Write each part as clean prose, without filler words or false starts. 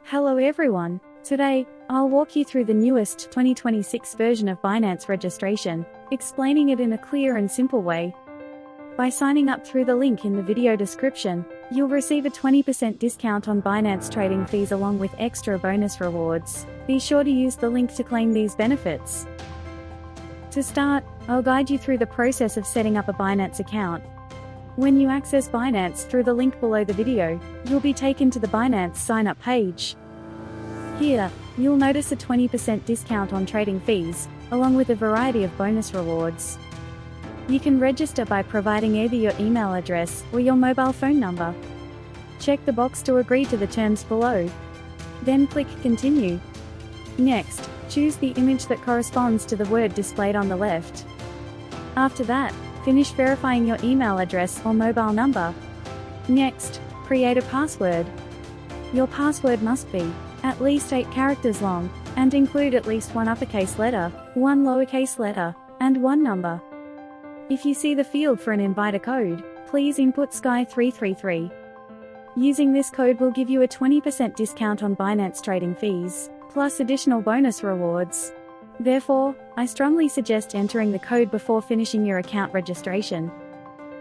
Hello everyone. Today, I'll walk you through the newest 2026 version of Binance registration, explaining it in a clear and simple way. By signing up through the link in the video description, you'll receive a 20% discount on Binance trading fees along with extra bonus rewards. Be sure to use the link to claim these benefits. To start, I'll guide you through the process of setting up a Binance account. When you access Binance through the link below the video, you'll be taken to the Binance sign-up page. Here, you'll notice a 20% discount on trading fees, along with a variety of bonus rewards. You can register by providing either your email address or your mobile phone number. Check the box to agree to the terms below. Then click Continue. Next, choose the image that corresponds to the word displayed on the left. After that, finish verifying your email address or mobile number. Next, create a password. Your password must be at least 8 characters long, and include at least one uppercase letter, one lowercase letter, and one number. If you see the field for an inviter code, please input SKY333. Using this code will give you a 20% discount on Binance trading fees, plus additional bonus rewards. Therefore, I strongly suggest entering the code before finishing your account registration.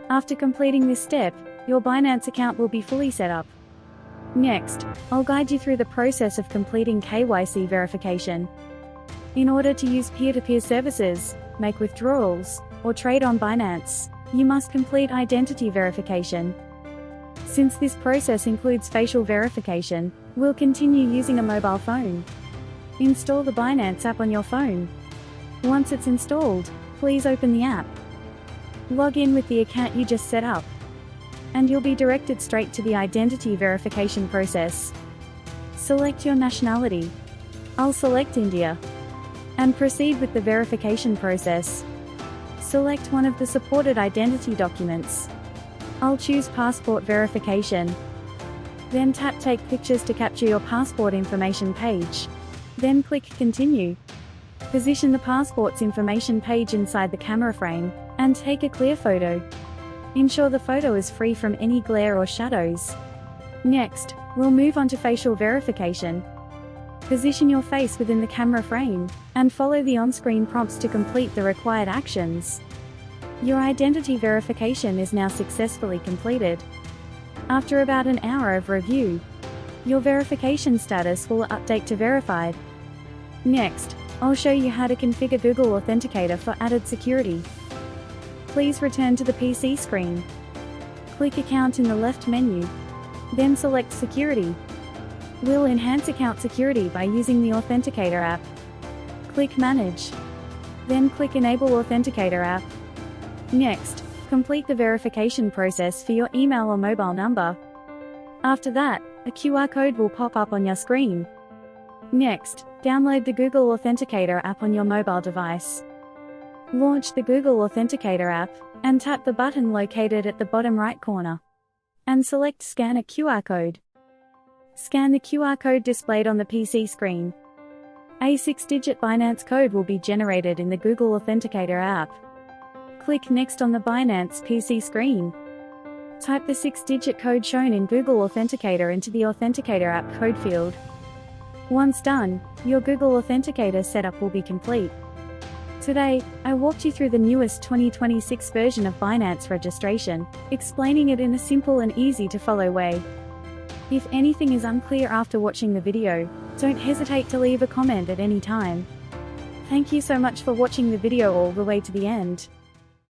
After completing this step, your Binance account will be fully set up. Next, I'll guide you through the process of completing KYC verification. In order to use peer-to-peer services, make withdrawals, or trade on Binance, you must complete identity verification. Since this process includes facial verification, we'll continue using a mobile phone. Install the Binance app on your phone. Once it's installed, please open the app. Log in with the account you just set up, and you'll be directed straight to the identity verification process. Select your nationality. I'll select India. And proceed with the verification process. Select one of the supported identity documents. I'll choose passport verification. Then tap Take Pictures to capture your passport information page. Then click Continue. Position the passport's information page inside the camera frame, and take a clear photo. Ensure the photo is free from any glare or shadows. Next, we'll move on to facial verification. Position your face within the camera frame, and follow the on-screen prompts to complete the required actions. Your identity verification is now successfully completed. After about an hour of review, your verification status will update to verified. Next, I'll show you how to configure Google Authenticator for added security. Please return to the PC screen. Click Account in the left menu. Then select Security. We'll enhance account security by using the Authenticator app. Click Manage. Then click Enable Authenticator app. Next, complete the verification process for your email or mobile number. After that, a QR code will pop up on your screen. Next, download the Google Authenticator app on your mobile device. Launch the Google Authenticator app, and tap the button located at the bottom right corner. And select Scan a QR code. Scan the QR code displayed on the PC screen. A 6-digit Binance code will be generated in the Google Authenticator app. Click Next on the Binance PC screen. Type the 6-digit code shown in Google Authenticator into the Authenticator app code field. Once done, your Google Authenticator setup will be complete. Today, I walked you through the newest 2026 version of Binance registration, explaining it in a simple and easy-to-follow way. If anything is unclear after watching the video, don't hesitate to leave a comment at any time. Thank you so much for watching the video all the way to the end.